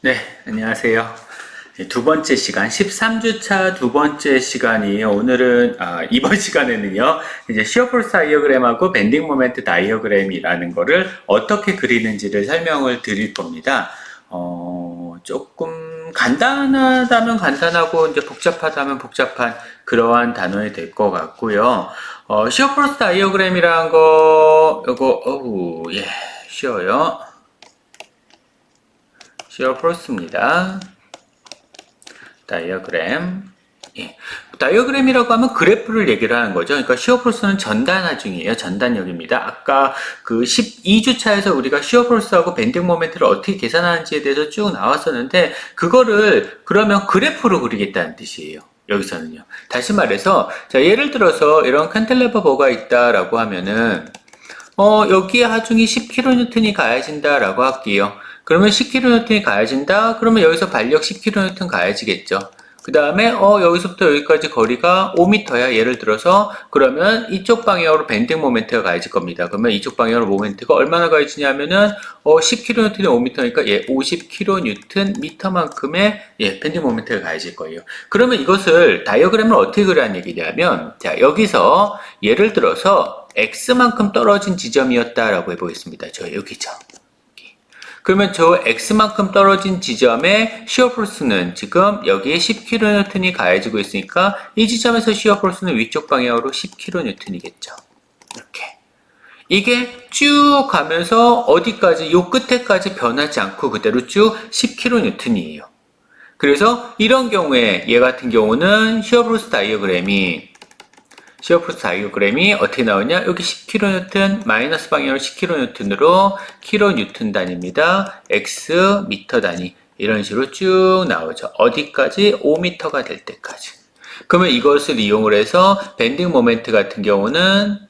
네, 안녕하세요. 두 번째 시간, 13주차 두 번째 시간이에요. 오늘은, 이번 시간에는요, 이제 시어폴스 다이어그램하고 밴딩 모멘트 다이어그램이라는 거를 어떻게 그리는지를 설명을 드릴 겁니다. 조금 간단하다면 간단하고, 이제 복잡하다면 복잡한 그러한 단어이 될 것 같고요. 시어폴스 다이어그램이라는 거, 예, 쉬워요. 시어폴스입니다. 다이어그램. 예. 다이어그램이라고 하면 그래프를 얘기를 하는 거죠. 그러니까 시어폴스는 전단 하중이에요. 전단력입니다. 아까 그 12주차에서 우리가 시어폴스하고 밴딩 모멘트를 어떻게 계산하는지에 대해서 쭉 나왔었는데, 그거를 그러면 그래프로 그리겠다는 뜻이에요. 여기서는요. 다시 말해서, 자, 예를 들어서 이런 캔틸레버 버가 있다라고 하면은, 여기에 하중이 10kN이 가해진다라고 할게요. 그러면 10kN 가해진다? 그러면 여기서 반력 10kN 가해지겠죠. 그 다음에, 여기서부터 여기까지 거리가 5m야. 예를 들어서, 그러면 이쪽 방향으로 밴딩 모멘트가 가해질 겁니다. 그러면 이쪽 방향으로 모멘트가 얼마나 가해지냐면은, 10kN이 5m니까, 50kNm만큼의, 밴딩 모멘트가 가해질 거예요. 그러면 이것을, 다이어그램을 어떻게 그리는 얘기냐면, 자, 여기서, 예를 들어서, X만큼 떨어진 지점이었다라고 해보겠습니다. 저 여기죠. 그러면 저 X만큼 떨어진 지점의 시어폴스는 지금 여기에 10kN이 가해지고 있으니까 이 지점에서 시어폴스는 위쪽 방향으로 10kN이겠죠. 이렇게. 이게 쭉 가면서 어디까지, 요 끝에까지 변하지 않고 그대로 쭉 10kN이에요. 그래서 이런 경우에 얘 같은 경우는 시어폴스 다이어그램이 어떻게 나오냐? 여기 10kN, 마이너스 방향으로 10kN으로 kN 단위입니다. x 미터 단위. 이런 식으로 쭉 나오죠. 어디까지? 5m가 될 때까지. 그러면 이것을 이용을 해서 밴딩 모멘트 같은 경우는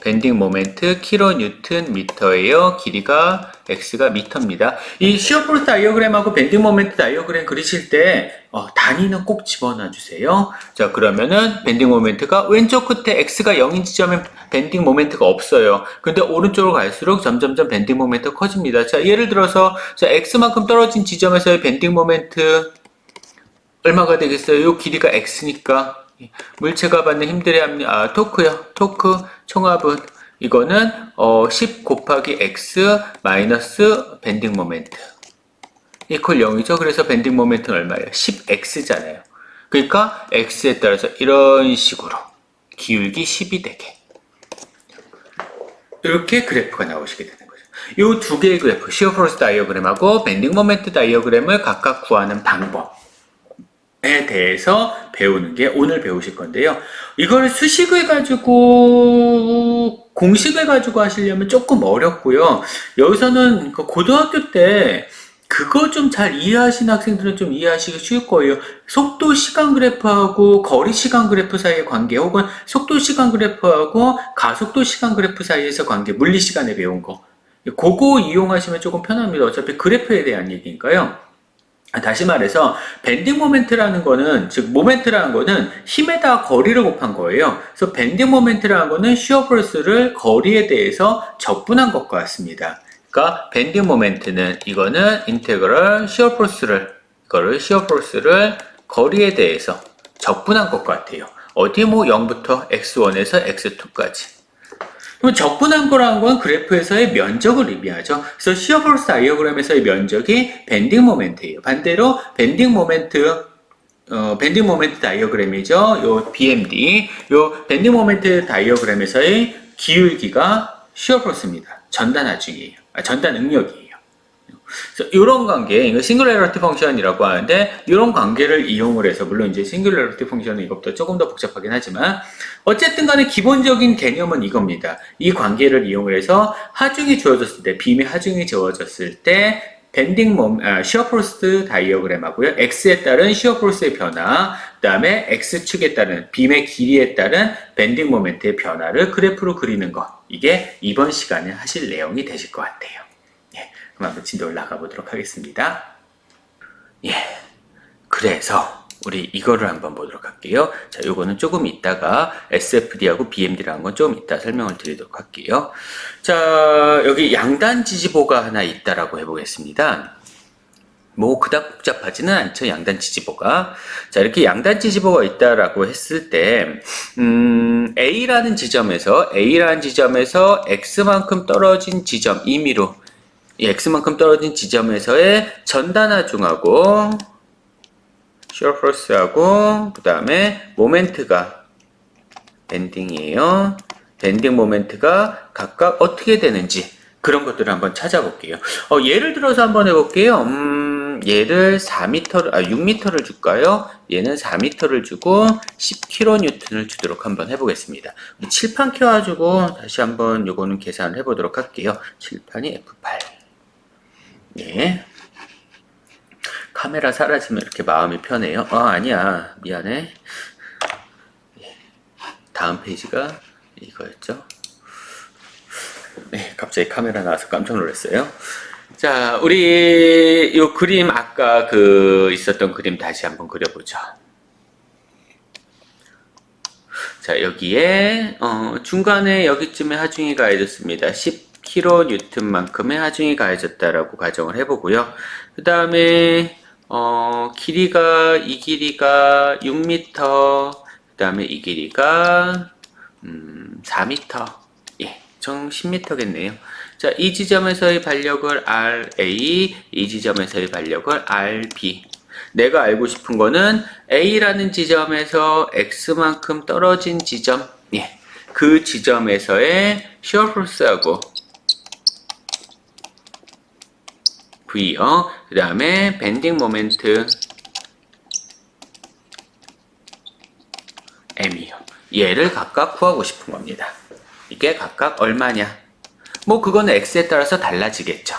밴딩 모멘트 kN 미터예요. 길이가 x가 미터입니다. 이 시어폴스 다이어그램하고 밴딩 모멘트 다이어그램 그리실 때 단위는 꼭 집어넣어 주세요. 자, 그러면은 밴딩 모멘트가 왼쪽 끝에 x가 0인 지점에 밴딩 모멘트가 없어요. 근데 오른쪽으로 갈수록 점점점 밴딩 모멘트가 커집니다. 자, 예를 들어서 자, x만큼 떨어진 지점에서의 밴딩 모멘트 얼마가 되겠어요? 요 길이가 x니까 물체가 받는 힘들의 합력, 토크요. 토크 총합은 이거는 10 곱하기 x 마이너스 밴딩 모멘트 이퀄 0이죠. 그래서 밴딩 모멘트는 얼마예요? 10x잖아요. 그러니까 x에 따라서 이런 식으로 기울기 10이 되게 이렇게 그래프가 나오시게 되는 거죠. 이 두 개의 그래프, 시어폴스 다이어그램하고 밴딩 모멘트 다이어그램을 각각 구하는 방법 에 대해서 배우는 게 오늘 배우실 건데요. 이걸 수식을 가지고 공식을 가지고 하시려면 조금 어렵고요. 여기서는 고등학교 때 그거 좀 잘 이해하시는 학생들은 좀 이해하시기 쉬울 거예요. 속도 시간 그래프하고 거리 시간 그래프 사이의 관계, 혹은 속도 시간 그래프하고 가속도 시간 그래프 사이에서 관계, 물리 시간에 배운 거. 그거 이용하시면 조금 편합니다. 어차피 그래프에 대한 얘기니까요. 다시 말해서 밴딩 모멘트라는 거는, 즉 모멘트라는 거는 힘에다 거리를 곱한 거예요. 그래서 밴딩 모멘트라는 거는 시어폴스를 거리에 대해서 적분한 것과 같습니다. 그러니까 밴딩 모멘트는 이거는 인테그럴 시어폴스를 거리에 대해서 적분한 것과 같아요. 어디 뭐 0부터 x1에서 x2까지. 그럼 적분한 거라는 건 그래프에서의 면적을 의미하죠. 그래서 시어폴스 다이어그램에서의 면적이 밴딩 모멘트예요. 반대로 밴딩 모멘트 다이어그램이죠. 요 BMD, 요 밴딩 모멘트 다이어그램에서의 기울기가 시어폴스입니다. 전단 하중이에요. 전단 응력이에요. 이런 관계, 이거 싱글레러티 펑션이라고 하는데, 이런 관계를 이용을 해서, 물론 이제 싱글레러티 펑션은 이것보다 조금 더 복잡하긴 하지만, 어쨌든 간에 기본적인 개념은 이겁니다. 이 관계를 이용을 해서 하중이 주어졌을 때, 빔의 하중이 주어졌을 때, 시어폴스 다이어그램하고요. x에 따른 시어폴스의 변화, 그 다음에 x축에 따른 빔의 길이에 따른 밴딩 모멘트의 변화를 그래프로 그리는 것. 이게 이번 시간에 하실 내용이 되실 것 같아요. 그럼 한번 진도 올라가 보도록 하겠습니다. 그래서 우리 이거를 한번 보도록 할게요. 자, 요거는 조금 이따가 SFD하고 BMD라는 건 좀 이따 설명을 드리도록 할게요. 자, 여기 양단 지지보가 하나 있다라고 해보겠습니다. 뭐 그닥 복잡하지는 않죠. 양단지 지보가. 자, 이렇게 양단지 지보가 있다라고 했을 때 A라는 지점에서 X만큼 떨어진 지점 임의로 이 X만큼 떨어진 지점에서의 전단하중하고 shear force하고 그 다음에 모멘트가 밴딩이에요. 밴딩 모멘트가 각각 어떻게 되는지 그런 것들을 한번 찾아볼게요. 예를 들어서 한번 해볼게요. 얘를 6m를 줄까요? 얘는 4m를 주고 10kN을 주도록 한번 해보겠습니다. 칠판 켜가지고 다시 한번 요거는 계산을 해보도록 할게요. 칠판이 F8. 예. 카메라 사라지면 이렇게 마음이 편해요. 아니야. 미안해. 다음 페이지가 이거였죠. 네, 갑자기 카메라 나와서 깜짝 놀랐어요. 자, 우리 요 그림 아까 있었던 그림 다시 한번 그려보죠. 자, 여기에 중간에 여기쯤에 하중이 가해졌습니다. 10kN만큼의 하중이 가해졌다라고 가정을 해보고요. 그 다음에 이 길이가 6m, 그 다음에 이 길이가 4m, 예, 총 10m겠네요. 자, 이 지점에서의 반력을 RA, 이 지점에서의 반력을 RB. 내가 알고 싶은 거는 A라는 지점에서 X만큼 떨어진 지점, 예, 그 지점에서의 shear force하고 V요. 그 다음에 밴딩 모멘트 M이요. 얘를 각각 구하고 싶은 겁니다. 이게 각각 얼마냐? 뭐 그거는 X에 따라서 달라지겠죠.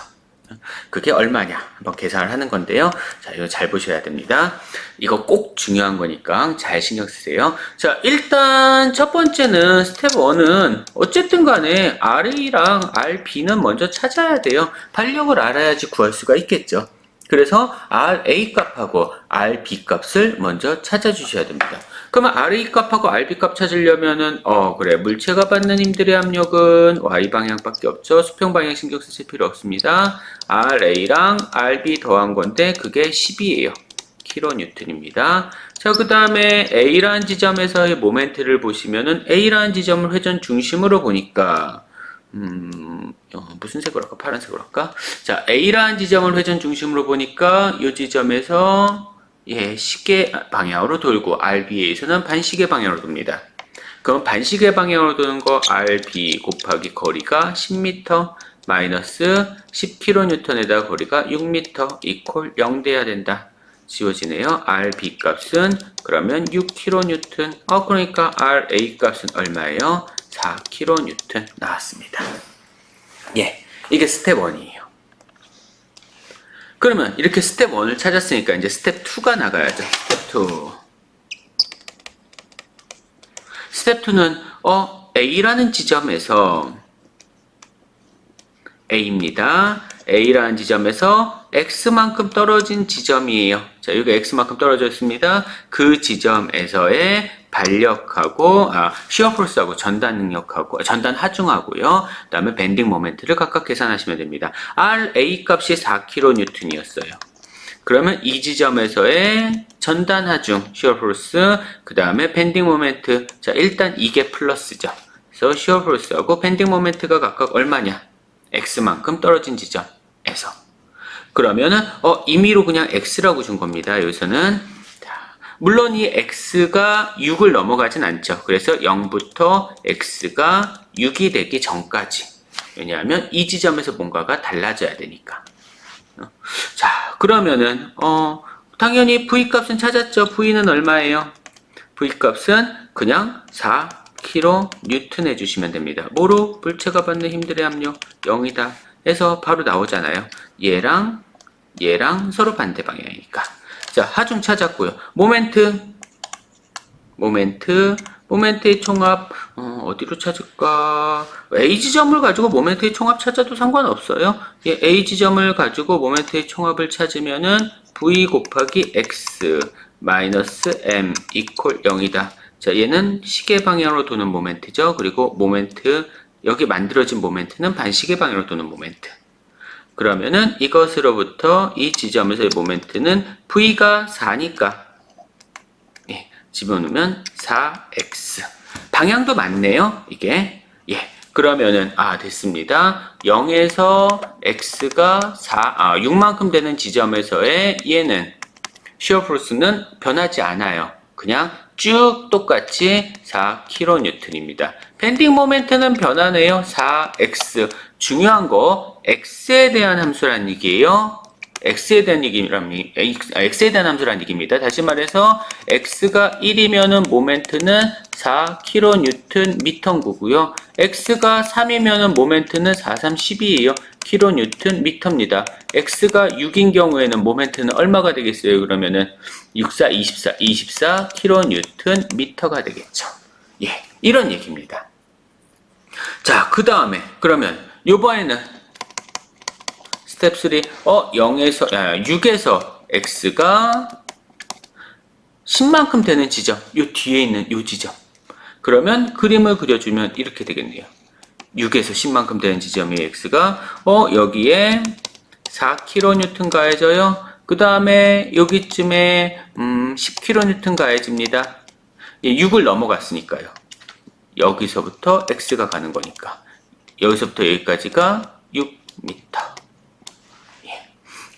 그게 얼마냐? 한번 계산을 하는 건데요. 자, 이거 잘 보셔야 됩니다. 이거 꼭 중요한 거니까 잘 신경 쓰세요. 자, 일단 첫 번째는 스텝 1은 어쨌든 간에 RA랑 RB는 먼저 찾아야 돼요. 반력을 알아야지 구할 수가 있겠죠. 그래서 RA 값하고 RB 값을 먼저 찾아주셔야 됩니다. 그러면 RA 값하고 RB 값 찾으려면은 그래, 물체가 받는 힘들의 압력은 Y 방향밖에 없죠. 수평 방향 신경 쓰실 필요 없습니다. RA랑 RB 더한 건데 그게 10이에요. kN입니다. 자, 그 다음에 A라는 지점에서의 모멘트를 보시면은 A라는 지점을 회전 중심으로 보니까 무슨 색으로 할까? 파란색으로 할까? 자, A라는 지점을 회전 중심으로 보니까 이 지점에서 시계 방향으로 돌고 RB에서는 반시계 방향으로 돕니다. 그럼 반시계 방향으로 도는 거 RB 곱하기 거리가 10m 마이너스 10kN에다 거리가 6m 이퀄 0 돼야 된다. 지워지네요. RB 값은 그러면 6kN. 그러니까 RA 값은 얼마예요? 4kN 나왔습니다. 예, 이게 스텝 1이에요. 그러면 이렇게 스텝 1을 찾았으니까 이제 스텝 2가 나가야죠. 스텝 2. 스텝 2는 A라는 지점에서 A입니다. A라는 지점에서 X만큼 떨어진 지점이에요. 자, 여기 X만큼 떨어져 있습니다. 그 지점에서의 반력하고 shear force하고 전단 능력하고 전단 하중하고요. 그다음에 밴딩 모멘트를 각각 계산하시면 됩니다. RA 값이 4kN이었어요. 그러면 이 지점에서의 전단 하중 shear force 그다음에 밴딩 모멘트. 자, 일단 이게 플러스죠. 그래서 shear force하고 밴딩 모멘트가 각각 얼마냐? X만큼 떨어진 지점에서. 그러면은 임의로 그냥 X라고 준 겁니다. 여기서는 물론 이 X가 6을 넘어가진 않죠. 그래서 0부터 X가 6이 되기 전까지. 왜냐하면 이 지점에서 뭔가가 달라져야 되니까. 자, 그러면은 당연히 V 값은 찾았죠. V는 얼마예요? V 값은 그냥 4kN 해주시면 됩니다. 뭐로? 물체가 받는 힘들의 압력 0이다 해서 바로 나오잖아요. 얘랑 서로 반대 방향이니까. 자, 하중 찾았고요. 모멘트의 총합 어디로 찾을까? A 지점을 가지고 모멘트의 총합 찾아도 상관없어요. A 지점을 가지고 모멘트의 총합을 찾으면은 V 곱하기 X 마이너스 M 이퀄 0이다. 자, 얘는 시계 방향으로 도는 모멘트죠. 그리고 모멘트, 여기 만들어진 모멘트는 반시계 방향으로 도는 모멘트. 그러면은 이것으로부터 이 지점에서의 모멘트는 V가 4니까 예, 집어넣으면 4x. 방향도 맞네요, 이게. 예. 그러면은 됐습니다. 0에서 x가 6만큼 되는 지점에서의 얘는 시어 포스는 변하지 않아요. 그냥 쭉 똑같이 4kN입니다. 밴딩 모멘트는 변하네요. 4x. 중요한 거 x에 대한 함수란 얘기예요. x에 대한 함수란 얘기입니다. 다시 말해서 x가 1이면은 모멘트는 4kN 미터고요. x가 3이면은 모멘트는 4, 3, 12예요. kN 미터입니다. x가 6인 경우에는 모멘트는 얼마가 되겠어요? 그러면은 6, 4, 24 kN 미터가 되겠죠. 예, 이런 얘기입니다. 자, 그 다음에 그러면 요번에는 스텝 3, 6에서 x가 10만큼 되는 지점, 요 뒤에 있는 요 지점. 그러면 그림을 그려주면 이렇게 되겠네요. 6에서 10만큼 되는 지점이 x가, 여기에 4kN 가해져요. 그 다음에 여기쯤에, 10kN 가해집니다. 6을 넘어갔으니까요. 여기서부터 x가 가는 거니까. 여기서부터 여기까지가 6m.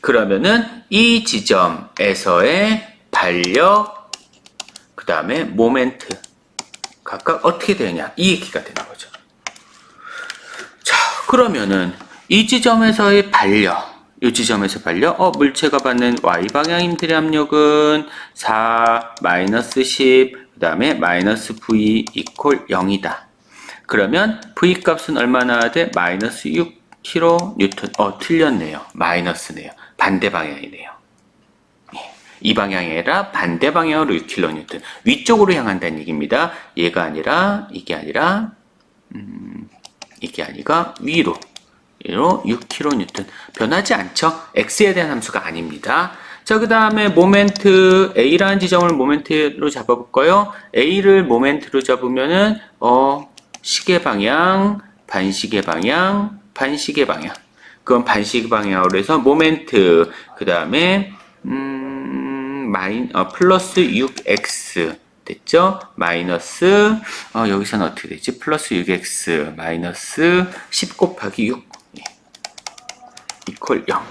그러면은 이 지점에서의 반력, 그 다음에 모멘트 각각 어떻게 되느냐 이 얘기가 되는 거죠. 자, 그러면은 이 지점에서의 반력, 이 지점에서 반력, 물체가 받는 y-방향 힘들의 압력은 4 마이너스 10, 그 다음에 마이너스 v 이퀄 0이다. 그러면 v 값은 얼마 나와야 돼? 마이너스 6kN. 틀렸네요. 마이너스네요. 반대 방향이네요. 이 방향이 아니라 반대 방향으로 6kN. 위쪽으로 향한다는 얘기입니다. 얘가 아니라, 이게 아니라 위로. 6kN. 변하지 않죠? x에 대한 함수가 아닙니다. 자, 그 다음에 모멘트, A라는 지점을 모멘트로 잡아볼까요? A를 모멘트로 잡으면은, 시계 방향, 반시계 방향, 반시계 방향. 그건 반시계 방향으로 해서 모멘트, 그 다음에, 플러스 6x. 됐죠? 마이너스, 여기서는 어떻게 되지? 플러스 6x, 마이너스 10 곱하기 6. 이퀄 0.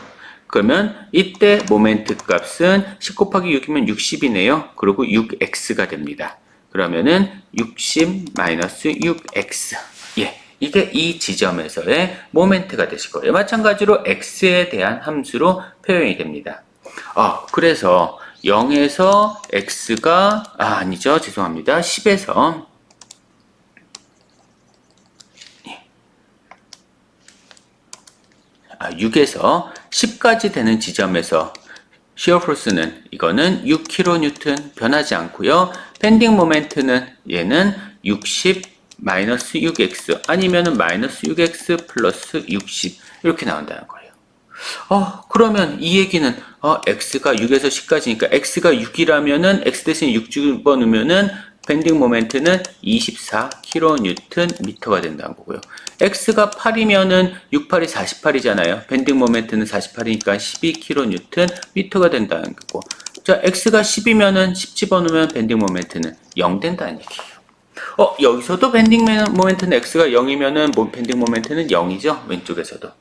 그러면 이때 모멘트 값은 10 곱하기 6이면 60이네요. 그리고 6x가 됩니다. 그러면은 60 마이너스 6x. 예. 이게 이 지점에서의 모멘트가 되실 거예요. 마찬가지로 x에 대한 함수로 표현이 됩니다. 그래서 0에서 x가, 아니죠. 죄송합니다. 10에서 6에서 10까지 되는 지점에서 시어 포스는 이거는 6kN 변하지 않고요. 밴딩 모멘트는 얘는 60 마이너스 6x 아니면은 마이너스 6x 플러스 60 이렇게 나온다는 거예요. 그러면 이 얘기는 x가 6에서 10까지니까 x가 6이라면은 x 대신 6 집어넣으면은 밴딩 모멘트는 24kNm가 된다는 거고요. x가 8이면은 6, 8이 48이잖아요. 밴딩 모멘트는 48이니까 12kNm가 된다는 거고. 자, x가 10이면은 10 집어넣으면 밴딩 모멘트는 0 된다는 얘기예요. 여기서도 밴딩 모멘트는 x가 0이면은 밴딩 모멘트는 0이죠. 왼쪽에서도.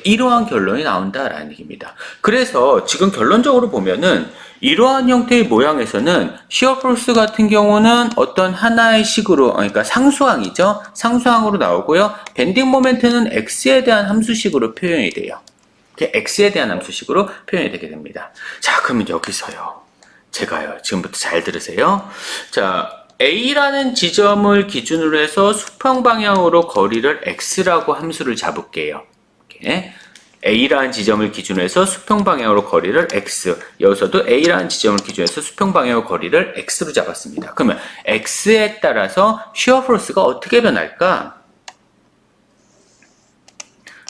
이러한 결론이 나온다라는 얘기입니다. 그래서 지금 결론적으로 보면은 이러한 형태의 모양에서는 시어 포스 같은 경우는 어떤 하나의 식으로, 그러니까 상수항이죠. 상수항으로 나오고요. 밴딩 모멘트는 x에 대한 함수식으로 표현이 돼요. x에 대한 함수식으로 표현이 되게 됩니다. 자, 그러면 여기서요. 제가요. 지금부터 잘 들으세요. 자, A라는 지점을 기준으로 해서 수평 방향으로 거리를 x라고 함수를 잡을게요. A라는 지점을 기준으로 해서 수평 방향으로 거리를 x. 여기서도 A라는 지점을 기준으로 해서 수평 방향으로 거리를 x로 잡았습니다. 그러면 x에 따라서 시어 포스가 어떻게 변할까?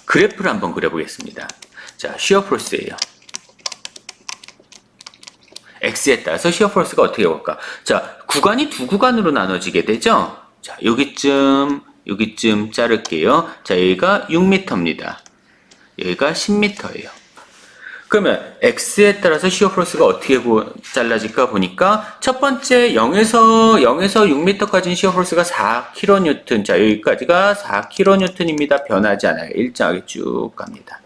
그래프를 한번 그려보겠습니다. 자, 시어 포스예요. x에 따라서 시어 포스가 어떻게 볼까? 자, 구간이 두 구간으로 나눠지게 되죠? 자, 여기쯤 자를게요. 자, 여기가 6m입니다. 여기가 10m예요. 그러면 x에 따라서 시어 포스가 어떻게 잘라질까 보니까 첫 번째 0에서 6m까지는 시어 포스가 4kN. 자, 여기까지가 4kN입니다. 변하지 않아요. 일정하게 쭉 갑니다.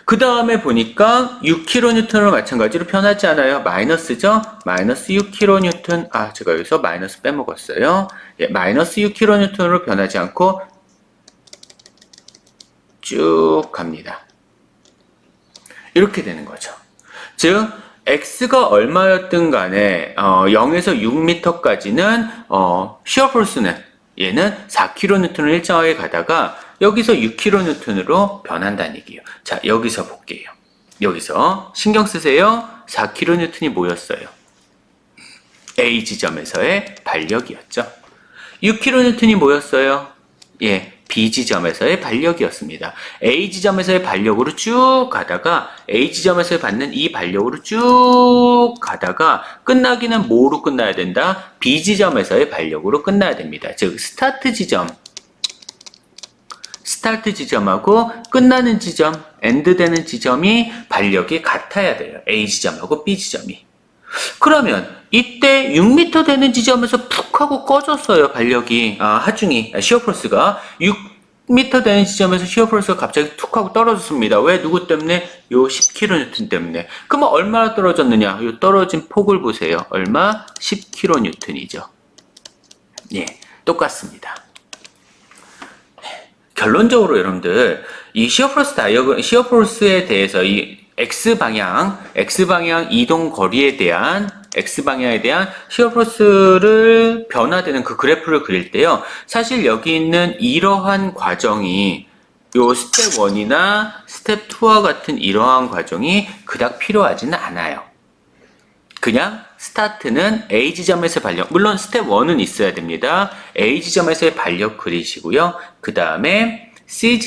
그 다음에 보니까 6kN으로 마찬가지로 변하지 않아요. 마이너스죠? 마이너스 6kN. 아, 제가 여기서 마이너스 빼먹었어요. 예, 마이너스 6kN으로 변하지 않고 쭉 갑니다. 이렇게 되는 거죠. 즉, x가 얼마였든 간에 0에서 6m까지는 시어 포스는 얘는 4kN을 일정하게 가다가 여기서 6kN으로 변한다는 얘기예요. 자, 여기서 볼게요. 여기서 신경 쓰세요. 4kN이 뭐였어요? A 지점에서의 발력이었죠. 6kN이 뭐였어요? 예, B 지점에서의 발력이었습니다. A 지점에서의 발력으로 쭉 가다가 A 지점에서 받는 이 발력으로 쭉 가다가 끝나기는 뭐로 끝나야 된다? B 지점에서의 발력으로 끝나야 됩니다. 즉 스타트 지점하고 끝나는 지점, 엔드 되는 지점이 발력이 같아야 돼요. A 지점하고 B 지점이. 그러면 이때 6m 되는 지점에서 푹 하고 꺼졌어요. 발력이 하중이 시어 포스가 6m 되는 지점에서 시어 포스가 갑자기 툭 하고 떨어졌습니다. 왜? 누구 때문에? 요 10kN 때문에. 그러면 얼마나 떨어졌느냐? 요 떨어진 폭을 보세요. 얼마? 10kN이죠. 예, 똑같습니다. 결론적으로 여러분들 이 시어 포스에 대해서 이 X방향 이동 거리에 대한 X방향에 대한 시어 포스를 변화되는 그 그래프를 그릴 때요. 사실 여기 있는 이러한 과정이 요 스텝 1이나 스텝 2와 같은 이러한 과정이 그닥 필요하지는 않아요. 그냥 스타트는 A 지점에서 발력, 물론 스텝 1은 있어야 됩니다. A 지점에서의 발력 그리시고요. 그 다음에 B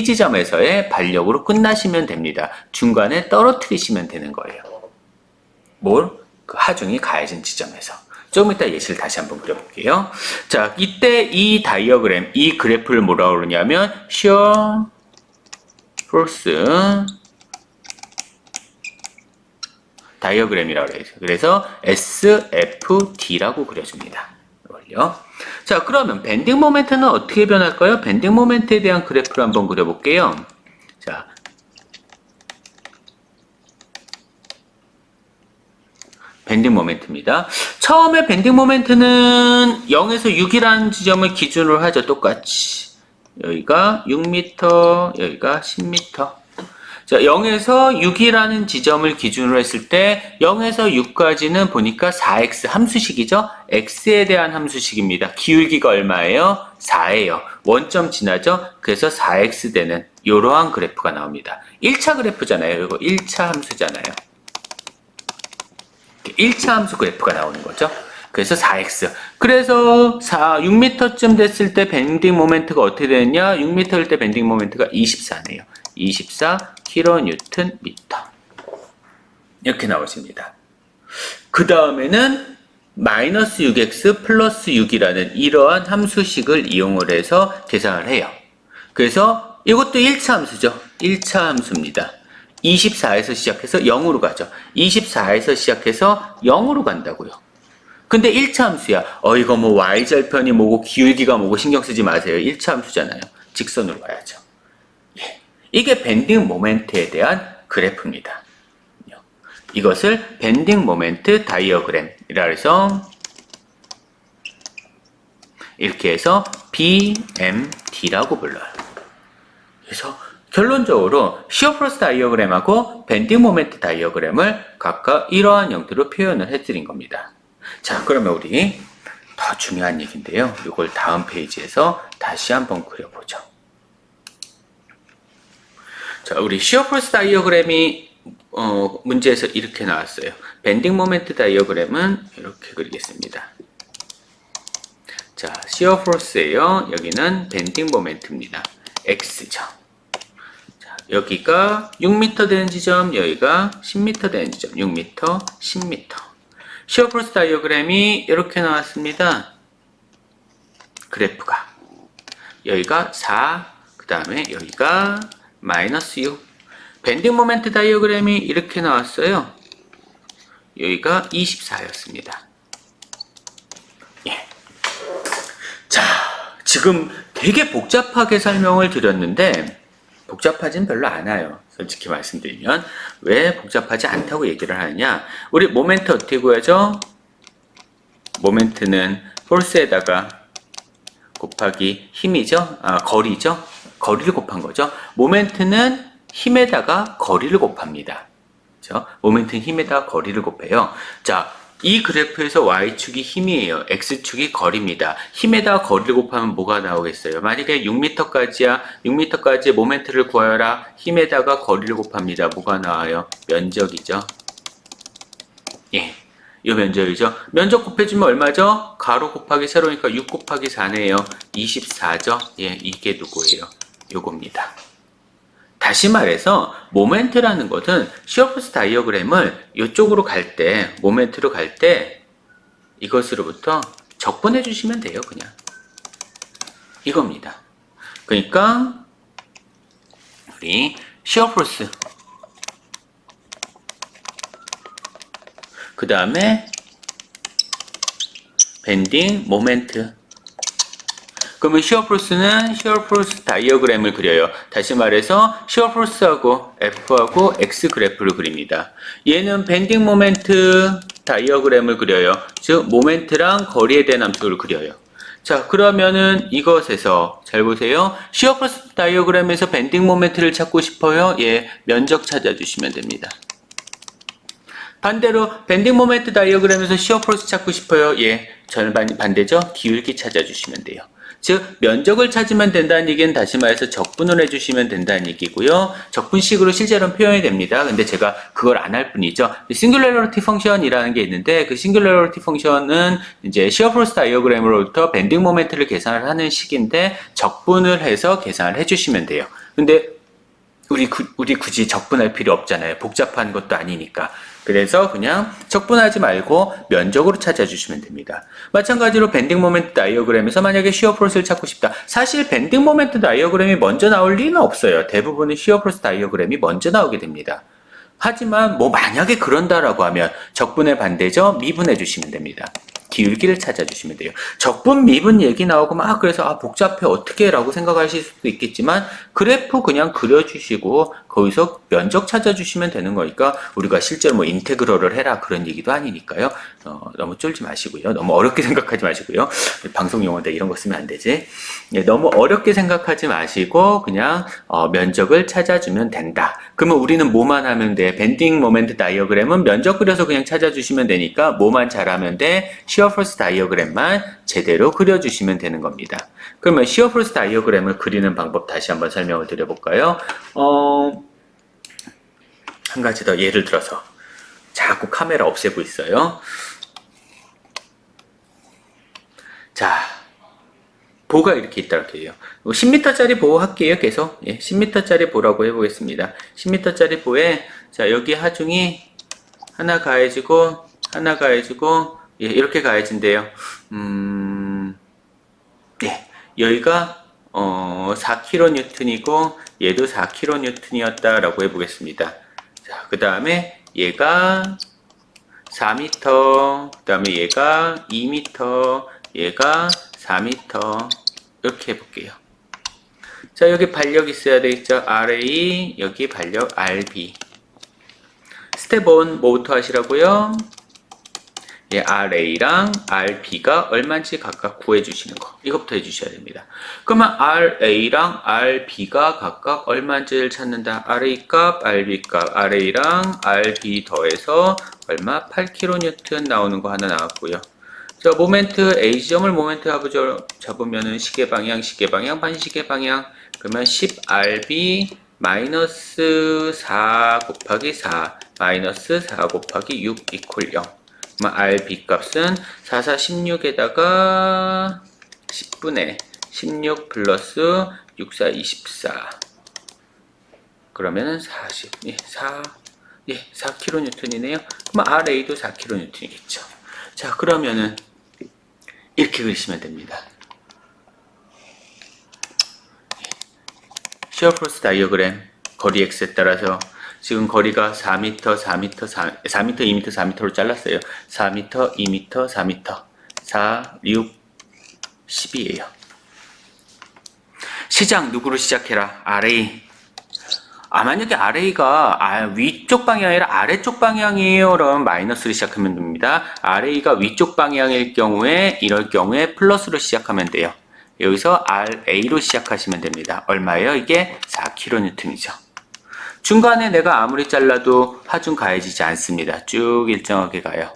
지점에서의 발력으로 끝나시면 됩니다. 중간에 떨어뜨리시면 되는 거예요. 뭘? 그 하중이 가해진 지점에서. 조금 이따 예시를 다시 한번 그려볼게요. 자, 이때 이 다이어그램, 이 그래프를 뭐라고 그러냐면 shear force 다이어그램이라고 그래요. 그래서 SFD라고 그려줍니다. 이걸요. 자, 그러면 밴딩 모멘트는 어떻게 변할까요? 밴딩 모멘트에 대한 그래프를 한번 그려볼게요. 자, 밴딩 모멘트입니다. 처음에 밴딩 모멘트는 0에서 6이라는 지점을 기준으로 하죠. 똑같이. 여기가 6m, 여기가 10m. 자, 0에서 6이라는 지점을 기준으로 했을 때 0에서 6까지는 보니까 4x 함수식이죠. x에 대한 함수식입니다. 기울기가 얼마예요? 4예요. 원점 지나죠? 그래서 4x 되는 이러한 그래프가 나옵니다. 1차 그래프잖아요. 이거 1차 함수잖아요. 1차 함수 그래프가 나오는 거죠. 그래서 4x. 그래서 6m쯤 됐을 때 밴딩 모멘트가 어떻게 되느냐? 6m일 때 밴딩 모멘트가 24네요. 24kN 미터. 이렇게 나오십니다. 그 다음에는 마이너스 6x 플러스 6이라는 이러한 함수식을 이용을 해서 계산을 해요. 그래서 이것도 1차 함수죠. 1차 함수입니다. 24에서 시작해서 0으로 가죠. 24에서 시작해서 0으로 간다고요. 근데 1차 함수야. 이거 뭐 y절편이 뭐고 기울기가 뭐고 신경 쓰지 마세요. 1차 함수잖아요. 직선으로 가야죠. 예. 이게 밴딩 모멘트에 대한 그래프입니다. 이것을 밴딩 모멘트 다이어그램이라 해서 이렇게 해서 BMD라고 불러요. 그래서 결론적으로 시어 포스 다이어그램하고 밴딩 모멘트 다이어그램을 각각 이러한 형태로 표현을 해드린 겁니다. 자, 그러면 우리 더 중요한 얘기인데요. 이걸 다음 페이지에서 다시 한번 그려보죠. 자, 우리 시어 포스 다이어그램이 문제에서 이렇게 나왔어요. 밴딩 모멘트 다이어그램은 이렇게 그리겠습니다. 자, 시어 포스예요. 여기는 밴딩 모멘트입니다. X죠. 자, 여기가 6m 되는 지점, 여기가 10m 되는 지점, 6m, 10m. 시어 포스 다이어그램이 이렇게 나왔습니다. 그래프가 여기가 4, 그 다음에 여기가 마이너스 6. 밴딩 모멘트 다이어그램이 이렇게 나왔어요. 여기가 24였습니다. 예. 자, 지금 되게 복잡하게 설명을 드렸는데 복잡하진 별로 않아요. 솔직히 말씀드리면 왜 복잡하지 않다고 얘기를 하느냐, 우리 모멘트 어떻게 구하죠? 모멘트는 포스에다가 곱하기 힘이죠. 거리죠. 거리를 곱한 거죠. 모멘트는 힘에다가 거리를 곱합니다. 그렇죠? 모멘트는 힘에다가 거리를 곱해요. 자, 이 그래프에서 y축이 힘이에요. x축이 거리입니다. 힘에다가 거리를 곱하면 뭐가 나오겠어요? 만약에 6m까지야. 6m까지의 모멘트를 구하여라. 힘에다가 거리를 곱합니다. 뭐가 나와요? 면적이죠. 예, 이 면적이죠. 면적 곱해주면 얼마죠? 가로 곱하기 세로니까 6 곱하기 4네요. 24죠. 예, 이게 누구예요? 요겁니다. 다시 말해서 모멘트라는 것은 시어포스 다이어그램을 이쪽으로 갈 때, 모멘트로 갈 때 이것으로부터 적분해 주시면 돼요. 그냥 이겁니다. 그러니까 우리 시어포스, 그 다음에 밴딩 모멘트. 그러면 시어포스는 시어포스 다이어그램을 그려요. 다시 말해서 시어포스하고 F하고 X 그래프를 그립니다. 얘는 밴딩 모멘트 다이어그램을 그려요. 즉 모멘트랑 거리에 대한 함수를 그려요. 자, 그러면은 이것에서 잘 보세요. 시어포스 다이어그램에서 밴딩 모멘트를 찾고 싶어요. 예, 면적 찾아주시면 됩니다. 반대로 밴딩 모멘트 다이어그램에서 시어포스 찾고 싶어요. 예, 반대죠. 기울기 찾아주시면 돼요. 즉 면적을 찾으면 된다는 얘기는 다시 말해서 적분을 해주시면 된다는 얘기고요. 적분식으로 실제로는 표현이 됩니다. 근데 제가 그걸 안 할 뿐이죠. 싱귤러리티 펑션이라는 게 있는데 그 싱귤러리티 펑션은 이제 시어포스 다이어그램으로부터 밴딩 모멘트를 계산을 하는 식인데 적분을 해서 계산을 해주시면 돼요. 근데 우리 굳이 적분할 필요 없잖아요. 복잡한 것도 아니니까. 그래서 그냥 적분하지 말고 면적으로 찾아주시면 됩니다. 마찬가지로 밴딩 모멘트 다이어그램에서 만약에 시어 포스를 찾고 싶다. 사실 밴딩 모멘트 다이어그램이 먼저 나올 리는 없어요. 대부분은 시어 포스 다이어그램이 먼저 나오게 됩니다. 하지만 뭐 만약에 그런다라고 하면 적분의 반대죠. 미분해 주시면 됩니다. 기울기를 찾아주시면 돼요. 적분, 미분 얘기 나오고 막 그래서 복잡해 어떻게 라고 생각하실 수도 있겠지만 그래프 그냥 그려주시고 거기서 면적 찾아주시면 되는 거니까 우리가 실제로 뭐 인테그럴을 해라 그런 얘기도 아니니까요. 너무 쫄지 마시고요. 너무 어렵게 생각하지 마시고요. 방송 용어인데 이런 거 쓰면 안 되지. 예, 너무 어렵게 생각하지 마시고 그냥 면적을 찾아주면 된다. 그러면 우리는 뭐만 하면 돼? 밴딩 모멘트 다이어그램은 면적 그려서 그냥 찾아주시면 되니까 뭐만 잘하면 돼? 시어포스 다이어그램만 제대로 그려주시면 되는 겁니다. 그러면 시어포스 다이어그램을 그리는 방법 다시 한번 설명을 드려볼까요? 한 가지 더 예를 들어서 자꾸 카메라 없애고 있어요. 자, 보가 이렇게 있다고 해요. 10m짜리 보 할게요. 계속 10m짜리 보라고 해보겠습니다. 10m짜리 보에 자 여기 하중이 하나 가해지고 하나 가해지고 예, 이렇게 가해진대요. 예, 여기가 4kN이고 얘도 4kN이었다라고 해보겠습니다. 자, 그 다음에 얘가 4m, 그 다음에 얘가 2m, 얘가 4m 이렇게 해볼게요. 자, 여기 반력 있어야 되겠죠. RA, 여기 반력 RB. 스텝 1 뭐부터 하시라고요? 예, RA랑 RB가 얼마인지 각각 구해주시는 거. 이것부터 해주셔야 됩니다. 그러면 RA랑 RB가 각각 얼마인지를 찾는다. RA 값, RB 값. RA랑 RB 더해서 얼마? 8kN 나오는 거 하나 나왔고요. 자, 모멘트 A지점을 모멘트 잡으면은 시계방향, 반시계방향. 그러면 10RB 마이너스 4 곱하기 4 마이너스 4 곱하기 6 이퀄 0. 그러면 RB 값은 4, 4, 16에다가 10분의 16 플러스 6, 4, 24. 그러면은 40, 예, 4kN이네요. 그러면 RA도 4kN이겠죠. 자, 그러면은 이렇게 그리시면 됩니다. 시어프로스 다이어그램 거리 x에 따라서 지금 거리가 4m, 4m, 4m, 2m, 4m로 잘랐어요. 4m, 2m, 4m, 4, 6, 10이에요. 시작 누구로 시작해라? RA. 만약에 RA가 위쪽 방향이 아니라 아래쪽 방향이에요. 그럼 마이너스로 시작하면 됩니다. RA가 위쪽 방향일 경우에 이럴 경우에 플러스로 시작하면 돼요. 여기서 RA로 시작하시면 됩니다. 얼마예요? 이게 4kN이죠. 중간에 내가 아무리 잘라도 하중 가해지지 않습니다. 쭉 일정하게 가요.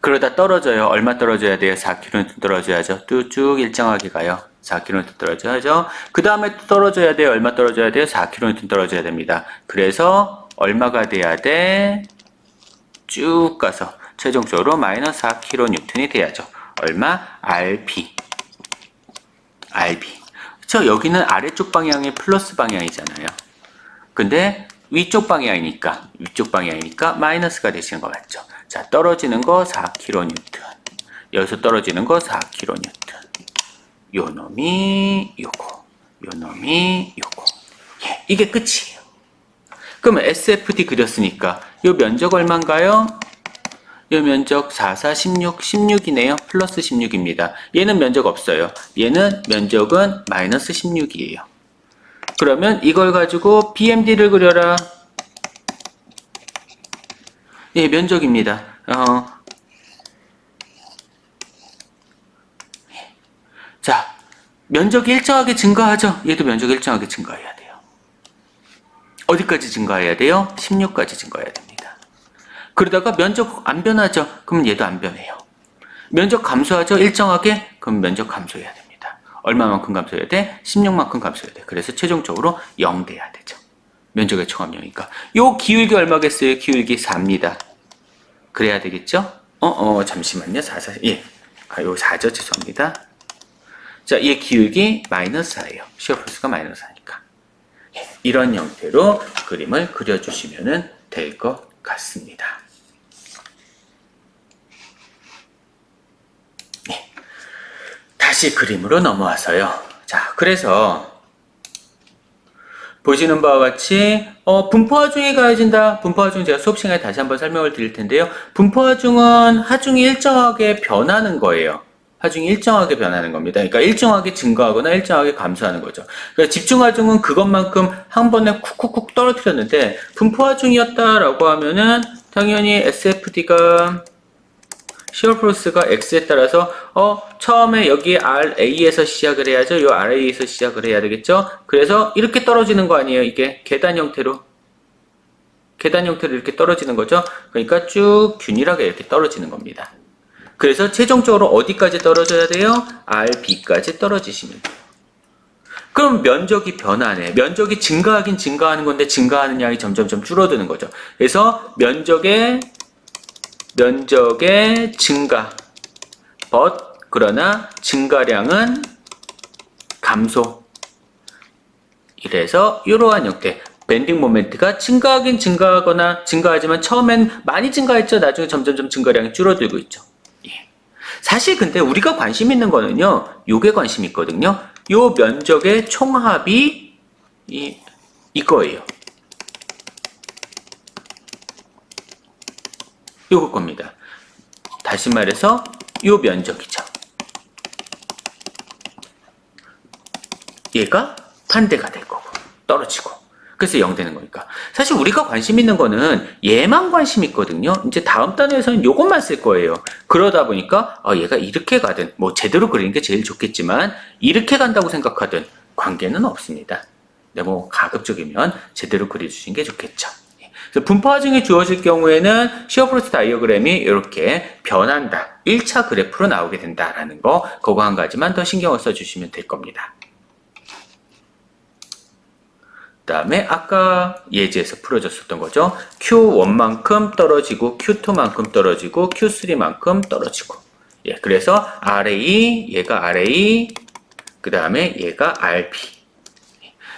그러다 떨어져요. 얼마 떨어져야 돼요? 4kN 떨어져야죠. 쭉 일정하게 가요. 4kN 떨어져야죠. 그 다음에 또 떨어져야 돼요. 얼마 떨어져야 돼요? 4kN 떨어져야 됩니다. 그래서 얼마가 돼야 돼? 쭉 가서 최종적으로 마이너스 4kN이 돼야죠. 얼마? RB. 그쵸? 여기는 아래쪽 방향이 플러스 방향이잖아요. 근데 위쪽 방향이니까 마이너스가 되시는 거 맞죠? 자, 떨어지는 거 4kN. 여기서 떨어지는 거 4kN. 요 놈이 요거. 예, 이게 끝이에요. 그러면 SFD 그렸으니까 요 면적 얼마인가요? 요 면적 4, 4, 16, 16이네요. 플러스 16입니다. 얘는 면적 없어요. 얘는 면적은 마이너스 16이에요. 그러면 이걸 가지고 BMD를 그려라. 예, 면적입니다. 자, 면적이 일정하게 증가하죠? 얘도 면적이 일정하게 증가해야 돼요. 어디까지 증가해야 돼요? 16까지 증가해야 됩니다. 그러다가 면적 안 변하죠? 그럼 얘도 안 변해요. 면적 감소하죠? 일정하게? 그럼 면적 감소해야 됩니다. 얼마만큼 감소해야 돼? 16만큼 감소해야 돼. 그래서 최종적으로 0 돼야 되죠. 면적의 총합 0이니까. 요 기울기 얼마겠어요? 기울기 4입니다. 그래야 되겠죠? 잠시만요. 4, 예. 요 4죠. 죄송합니다. 자, 얘 기울기 마이너스 4예요. 시어프로스가 마이너스 4니까. 예. 이런 형태로 그림을 그려주시면 될 것 같습니다. 다시 그림으로 넘어와서요. 자, 그래서 보시는 바와 같이 분포하중이 가해진다. 분포하중 제가 수업 시간에 다시 한번 설명을 드릴 텐데요. 분포하중은 하중이 일정하게 변하는 거예요. 하중이 일정하게 변하는 겁니다. 그러니까 일정하게 증가하거나 일정하게 감소하는 거죠. 그러니까 집중하중은 그것만큼 한 번에 쿡쿡쿡 떨어뜨렸는데 분포하중이었다라고 하면은 당연히 SFD가 시어프로스가 X에 따라서 처음에 여기 RA에서 시작을 해야죠. 요 RA에서 시작을 해야 되겠죠. 그래서 이렇게 떨어지는 거 아니에요. 이게 계단 형태로 이렇게 떨어지는 거죠. 그러니까 쭉 균일하게 이렇게 떨어지는 겁니다. 그래서 최종적으로 어디까지 떨어져야 돼요? RB까지 떨어지시면 돼요. 그럼 면적이 변하네. 면적이 증가하긴 증가하는 건데 증가하는 양이 점점점 줄어드는 거죠. 그래서 면적의 증가, 그러나 증가량은 감소. 이래서 이러한 형태, 밴딩 모멘트가 증가하긴 증가하거나 증가하지만 처음엔 많이 증가했죠. 나중에 점점점 증가량이 줄어들고 있죠. 예. 사실 근데 우리가 관심 있는 거는요, 요게 관심 있거든요. 요 면적의 총합이 이거예요. 요거 겁니다. 다시 말해서 요 면적이죠. 얘가 반대가 될 거고 떨어지고 그래서 0 되는 거니까. 사실 우리가 관심 있는 거는 얘만 관심 있거든요. 이제 다음 단어에서는 요것만 쓸 거예요. 그러다 보니까 얘가 이렇게 가든 뭐 제대로 그리는 게 제일 좋겠지만 이렇게 간다고 생각하든 관계는 없습니다. 근데 뭐 가급적이면 제대로 그려주시는 게 좋겠죠. 분포하중이 주어질 경우에는 시어프로스 다이어그램이 이렇게 변한다. 1차 그래프로 나오게 된다라는 거, 그거 한 가지만 더 신경을 써주시면 될 겁니다. 그 다음에 아까 예제에서 풀어줬었던 거죠. Q1만큼 떨어지고 Q2만큼 떨어지고 Q3만큼 떨어지고. 예, 그래서 RA, 얘가 RA, 그 다음에 얘가 RB.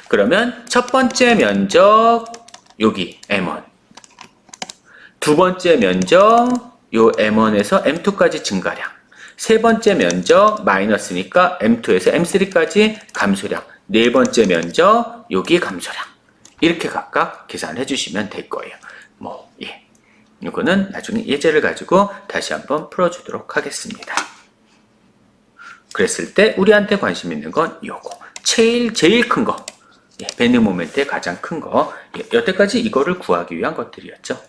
그러면 첫 번째 면적 여기 M1, 두 번째 면적 요 M1에서 M2까지 증가량, 세 번째 면적 마이너스니까 M2에서 M3까지 감소량, 네 번째 면적 여기 감소량. 이렇게 각각 계산해 주시면 될 거예요. 이거는 나중에 예제를 가지고 다시 한번 풀어주도록 하겠습니다. 그랬을 때 우리한테 관심 있는 건 요거. 제일 큰 거. 밴딩 모멘트의 가장 큰 거. 여태까지 이거를 구하기 위한 것들이었죠.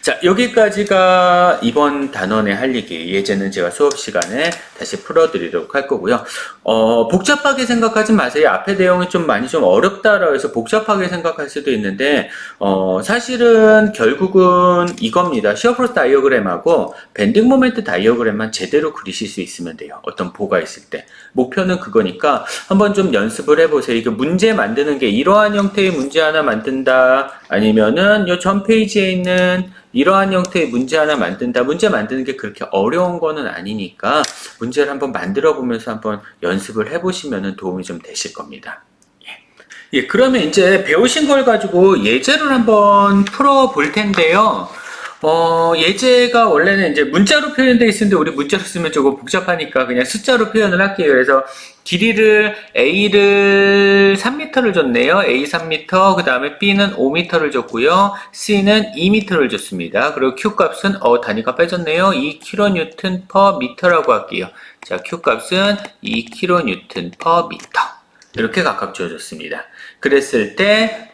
자, 여기까지가 이번 단원의 할 얘기. 예제는 제가 수업 시간에 다시 풀어드리도록 할 거고요. 복잡하게 생각하지 마세요. 앞에 내용이 많이 어렵다라고 해서 복잡하게 생각할 수도 있는데, 사실은 결국은 이겁니다. 시어 프로스 다이어그램하고 밴딩 모멘트 다이어그램만 제대로 그리실 수 있으면 돼요. 어떤 보가 있을 때. 목표는 그거니까 한번 좀 연습을 해보세요. 이게 문제 만드는 게 이러한 형태의 문제 하나 만든다. 아니면은 요 전 페이지에 있는 이러한 형태의 문제 하나 만든다. 문제 만드는 게 그렇게 어려운 거는 아니니까 문제를 한번 만들어 보면서 한번 연습을 해보시면 도움이 좀 되실 겁니다. 그러면 이제 배우신 걸 가지고 예제를 한번 풀어 볼 텐데요. 예제가 원래는 이제 문자로 표현되어 있는데 우리 문자로 쓰면 조금 복잡하니까 그냥 숫자로 표현을 할게요. 그래서 길이를 A를 3m를 줬네요. A 3m, 그 다음에 B는 5m를 줬고요. C는 2m를 줬습니다. 그리고 Q 값은 단위가 빼졌네요. 2kN/m라고 할게요. 자, Q 값은 2kN/m. 이렇게 각각 주어졌습니다. 그랬을 때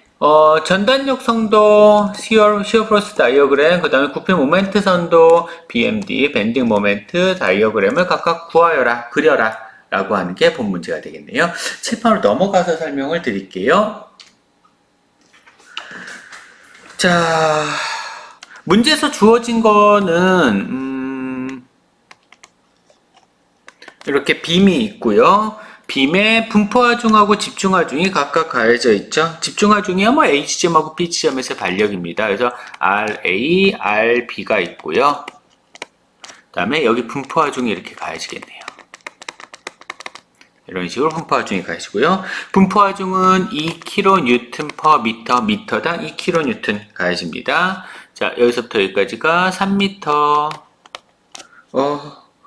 전단력 성도, 시어 프로스 다이어그램, 그 다음에 구표 모멘트 선도, BMD, 밴딩 모멘트 다이어그램을 각각 구하여라, 그려라 라고 하는 게 본 문제가 되겠네요. 칠판으로 넘어가서 설명을 드릴게요. 자, 문제에서 주어진 거는 이렇게 빔이 있고요. 빔의 분포하중하고 집중하중이 각각 가해져 있죠. 집중하중이야 A 지점하고 B 지점에서 반력입니다. 그래서 RA, RB가 있고요. 그 다음에 여기 분포하중이 이렇게 가해지겠네요. 이런 식으로 분포하중이 가해지고요. 분포하중은 2kN/m, 미터당 2kN 가해집니다. 자, 여기서부터 여기까지가 3m.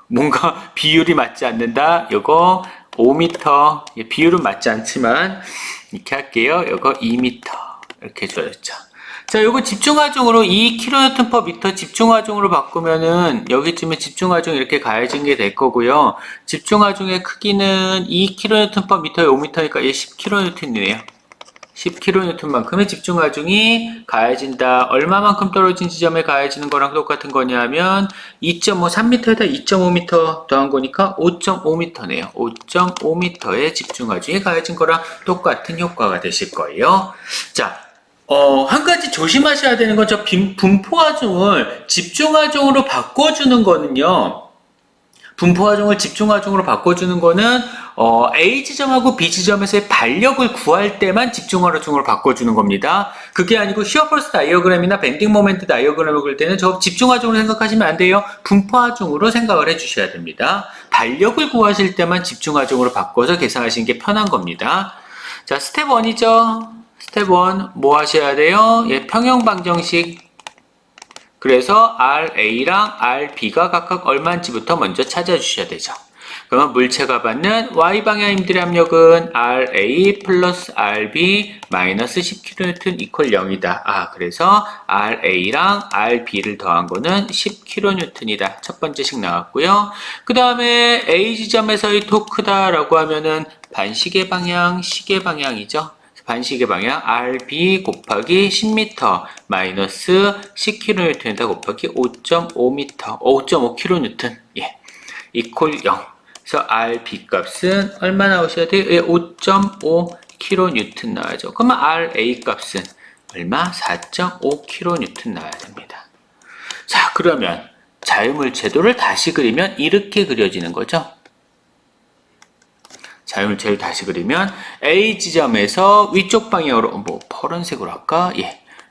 뭔가 비율이 맞지 않는다. 요거 5m. 비율은 맞지 않지만 이렇게 할게요. 요거 2m. 이렇게 줘야죠. 자, 요거 집중하중으로 2kN/m 집중하중으로 바꾸면은 여기쯤에 집중하중 이렇게 가해진 게 될 거고요. 집중하중의 크기는 2kN/m에 5m니까 얘 10kN이네요. 10kN만큼의 집중하중이 가해진다. 얼마만큼 떨어진 지점에 가해지는 거랑 똑같은 거냐면 2.5, 3m에다 2.5m 더한 거니까 5.5m네요. 5.5m의 집중하중이 가해진 거랑 똑같은 효과가 되실 거예요. 자, 한 가지 조심하셔야 되는 건 저 분포하중을 집중하중으로 바꿔주는 거는요. 분포하중을 집중하중으로 바꿔주는 거는 A 지점하고 B 지점에서의 반력을 구할 때만 집중하중으로 바꿔주는 겁니다. 그게 아니고 시어 프로스 다이어그램이나 밴딩 모멘트 다이어그램을 그릴 때는 저 집중하중으로 생각하시면 안 돼요. 분포하중으로 생각을 해주셔야 됩니다. 반력을 구하실 때만 집중하중으로 바꿔서 계산하시는 게 편한 겁니다. 자, 스텝 1이죠. 스텝 1 뭐 하셔야 돼요? 평형 방정식. 그래서 RA랑 RB가 각각 얼마인지부터 먼저 찾아주셔야 되죠. 그러면 물체가 받는 Y방향 힘들의 압력은 RA 플러스 RB 마이너스 10kN 이퀄 0이다. 그래서 RA랑 RB를 더한 거는 10kN이다. 첫 번째식 나왔고요. 그 다음에 A 지점에서의 토크다라고 하면은 반시계 방향, 시계 방향이죠. 반시계 방향 RB 곱하기 10m 마이너스 10kN이다 곱하기 5.5m, 5.5kN, 이퀄 0. 그래서 RB 값은 얼마 나오셔야 돼요? 5.5kN 나와야죠. 그러면 RA 값은 얼마? 4.5kN 나와야 됩니다. 자, 그러면 자유물체도를 다시 그리면 이렇게 그려지는 거죠. 자유물체를 다시 그리면 A 지점에서 위쪽 방향으로 파란색으로 할까?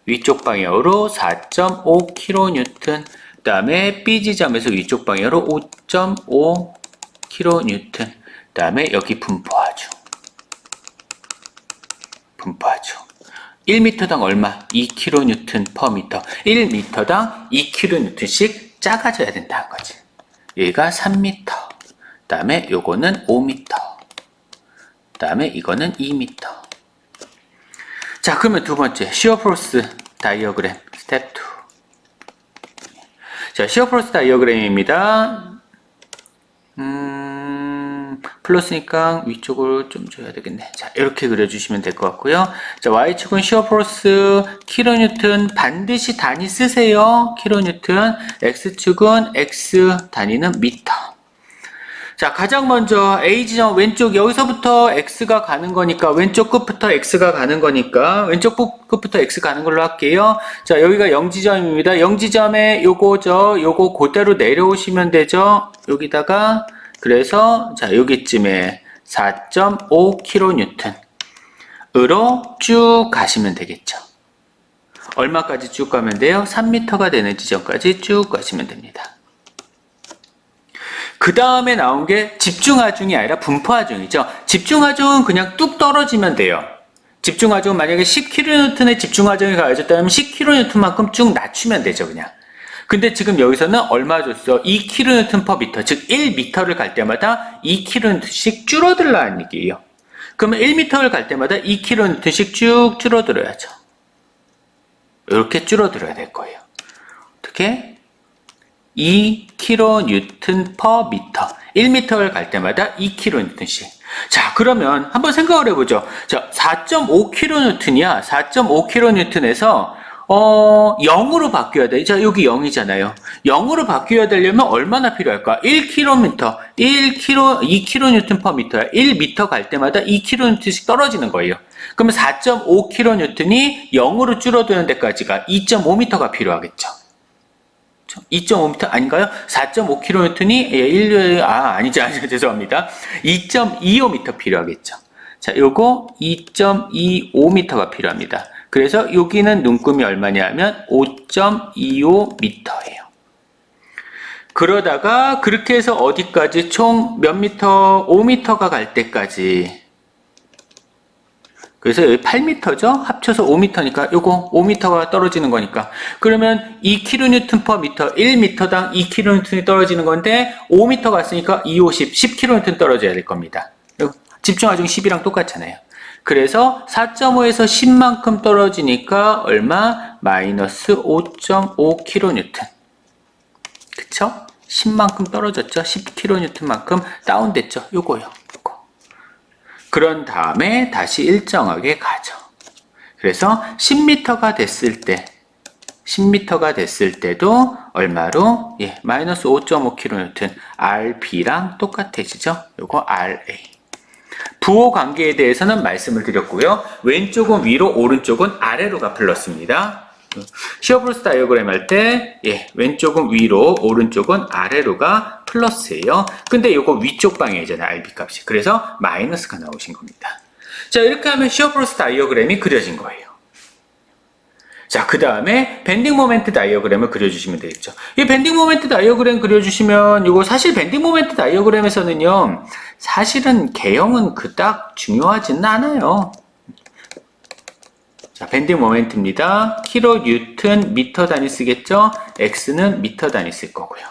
위쪽 방향으로 4.5kN, 그 다음에 B 지점에서 위쪽 방향으로 5.5kN, 그 다음에 여기 분포하중 1m당 얼마? 2kN/m. 1m당 2kN씩 작아져야 된다는 거지. 얘가 3m, 그 다음에 요거는 5m. 다음에 이거는 2m. 자, 그러면 두 번째 시어 포스 다이어그램 스텝 2. 자, 시어 포스 다이어그램입니다. 플러스니까 위쪽으로 좀 줘야 되겠네. 자, 이렇게 그려주시면 될 것 같고요. 자, Y축은 시어 포스 킬로뉴턴 반드시 단위 쓰세요. 킬로뉴턴. X축은 X 단위는 미터. 자, 가장 먼저 A 지점 왼쪽 여기서부터 X가 가는 거니까 왼쪽 끝부터 X가 가는 거니까 왼쪽 끝부터 X 가는 걸로 할게요. 자, 여기가 0지점입니다. 0지점에 요거 그대로 내려오시면 되죠. 여기다가 그래서 자, 여기쯤에 4.5kN으로 쭉 가시면 되겠죠. 얼마까지 쭉 가면 돼요? 3m가 되는 지점까지 쭉 가시면 됩니다. 그 다음에 나온 게 집중하중이 아니라 분포하중이죠. 집중하중은 그냥 뚝 떨어지면 돼요. 집중하중은 만약에 10kN의 집중하중이 가해졌다면 10kN만큼 쭉 낮추면 되죠, 그냥. 근데 지금 여기서는 얼마 줬어? 2kN/m, 즉 1m를 갈 때마다 2kN씩 줄어들라는 얘기예요. 그러면 1m를 갈 때마다 2kN씩 쭉 줄어들어야죠. 이렇게 줄어들어야 될 거예요. 어떻게? 2kN/m. 1m를 갈 때마다 2kN씩. 자, 그러면 한번 생각을 해보죠. 자, 4.5kN이야. 4.5kN에서 0으로 바뀌어야 돼. 자, 여기 0이잖아요. 0으로 바뀌어야 되려면 얼마나 필요할까? 1km, 2kN/m야. 1m 갈 때마다 2kN씩 떨어지는 거예요. 그러면 4.5kN이 0으로 줄어드는 데까지가 2.5m가 필요하겠죠. 2.5m 아닌가요? 4.5kN이 아니죠. 죄송합니다. 2.25m 필요하겠죠. 자, 요거 2.25m가 필요합니다. 그래서 여기는 눈금이 얼마냐면 5.25m예요. 그러다가 그렇게 해서 어디까지 총 몇 미터? 5m가 갈 때까지. 그래서 여기 8m죠? 합쳐서 5m니까 요거 5m가 떨어지는 거니까. 그러면 2kN/m, 1m당 2kN이 떨어지는 건데 5m 갔으니까 2, 50, 10kN 떨어져야 될 겁니다. 집중하중 10이랑 똑같잖아요. 그래서 4.5에서 10만큼 떨어지니까 얼마? 마이너스 5.5kN. 그쵸? 10만큼 떨어졌죠? 10kN만큼 다운됐죠? 요거요. 그런 다음에 다시 일정하게 가죠. 그래서 10m가 됐을 때도 얼마로? 마이너스 5.5kN. RB랑 똑같아지죠? 요거 RA. 부호 관계에 대해서는 말씀을 드렸고요. 왼쪽은 위로, 오른쪽은 아래로가 플러스입니다. 시어 포스 다이어그램 할 때 왼쪽은 위로, 오른쪽은 아래로가 플러스예요. 근데 이거 위쪽 방향이잖아요, RB 값이. 그래서 마이너스가 나오신 겁니다. 자, 이렇게 하면 시어 포스 다이어그램이 그려진 거예요. 자, 그 다음에 밴딩 모멘트 다이어그램을 그려주시면 되겠죠. 이 밴딩 모멘트 다이어그램 그려주시면 이거 사실 밴딩 모멘트 다이어그램에서는요, 사실은 개형은 그닥 중요하지는 않아요. 자, 밴딩 모멘트입니다. 킬로뉴턴 미터 단위 쓰겠죠? X는 미터 단위 쓸 거고요.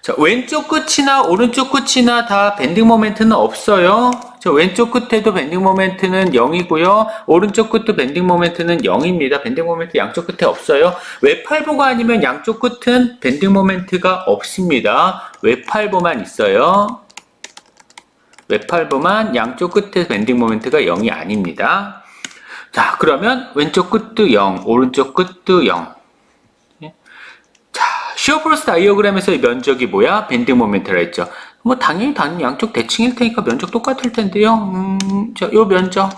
자, 왼쪽 끝이나 오른쪽 끝이나 다 밴딩 모멘트는 없어요. 저 왼쪽 끝에도 밴딩 모멘트는 0이고요. 오른쪽 끝도 밴딩 모멘트는 0입니다. 밴딩 모멘트 양쪽 끝에 없어요. 외팔보가 아니면 양쪽 끝은 밴딩 모멘트가 없습니다. 외팔보만 있어요. 외팔보만 양쪽 끝에 밴딩 모멘트가 0이 아닙니다. 자, 그러면 왼쪽 끝도 0, 오른쪽 끝도 0. 자, 시어 포스 다이어그램에서의 면적이 뭐야? 밴딩 모멘트라 했죠. 뭐 당연히 양쪽 대칭일 테니까 면적 똑같을 텐데요. 자, 요 면적.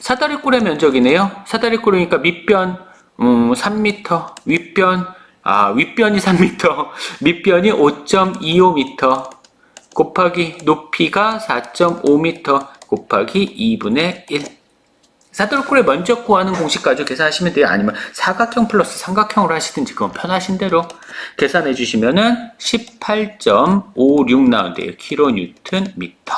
사다리꼴의 면적이네요. 사다리꼴이니까 밑변 3m, 윗변이 3m, 밑변이 5.25m 곱하기 높이가 4.5m 곱하기 2분의 1. 사다리꼴의 면적 구하는 공식 가지고 계산하시면 돼요. 아니면 사각형 플러스 삼각형으로 하시든지 그건 편하신 대로 계산해 주시면은 18.56 나온대요. 킬로뉴턴 미터.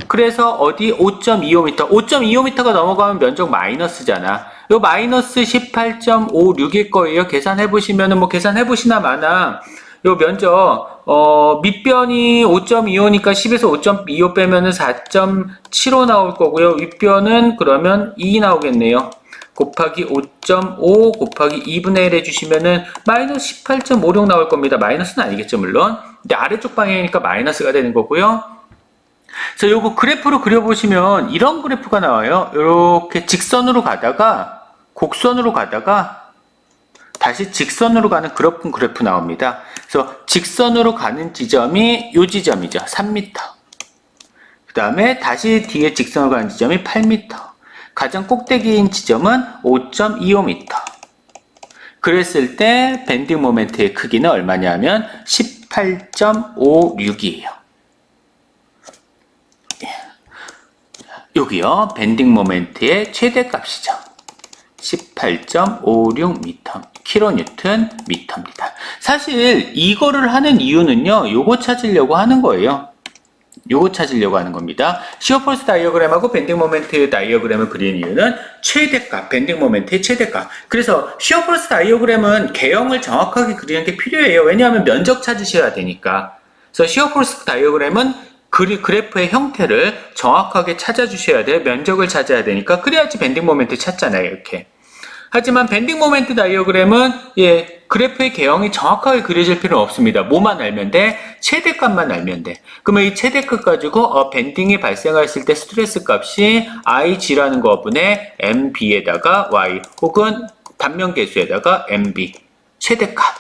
그래서 어디 5.25m. 5.25m가 넘어가면 면적 마이너스잖아. 요 마이너스 18.56일 거예요. 계산해 보시면은 뭐 계산해 보시나 마나 요 면적, 밑변이 5.25니까 10에서 5.25 빼면은 4.75 나올 거고요. 윗변은 그러면 2 나오겠네요. 곱하기 5.5 곱하기 2분의 1 해주시면은 마이너스 18.56 나올 겁니다. 마이너스는 아니겠죠, 물론. 근데 아래쪽 방향이니까 마이너스가 되는 거고요. 그래서 요거 그래프로 그려보시면 이런 그래프가 나와요. 이렇게 직선으로 가다가 곡선으로 가다가 다시 직선으로 가는 그런 그래프 나옵니다. 그래서 직선으로 가는 지점이 요 지점이죠. 3m. 그 다음에 다시 뒤에 직선으로 가는 지점이 8m. 가장 꼭대기인 지점은 5.25m. 그랬을 때 밴딩 모멘트의 크기는 얼마냐 면 18.56이에요. 여기요. 밴딩 모멘트의 최대값이죠. 18.56m, 킬로뉴턴 미터입니다. 사실 이거를 하는 이유는요. 요거 찾으려고 하는 거예요. 요거 찾으려고 하는 겁니다. 시어 포스 다이어그램하고 밴딩 모멘트 다이어그램을 그린 이유는 최대값, 밴딩 모멘트의 최대값. 그래서 시어 포스 다이어그램은 개형을 정확하게 그리는 게 필요해요. 왜냐하면 면적 찾으셔야 되니까. 그래서 시어 포스 다이어그램은 그래프의 형태를 정확하게 찾아주셔야 돼요. 면적을 찾아야 되니까. 그래야지 밴딩 모멘트 찾잖아요. 이렇게. 하지만 밴딩 모멘트 다이어그램은 그래프의 개형이 정확하게 그려질 필요는 없습니다. 뭐만 알면 돼? 최대값만 알면 돼. 그러면 이 최대값 가지고 밴딩이 발생했을 때 스트레스 값이 IG라는 거분의 MB에다가 Y 혹은 단면계수에다가 MB 최대값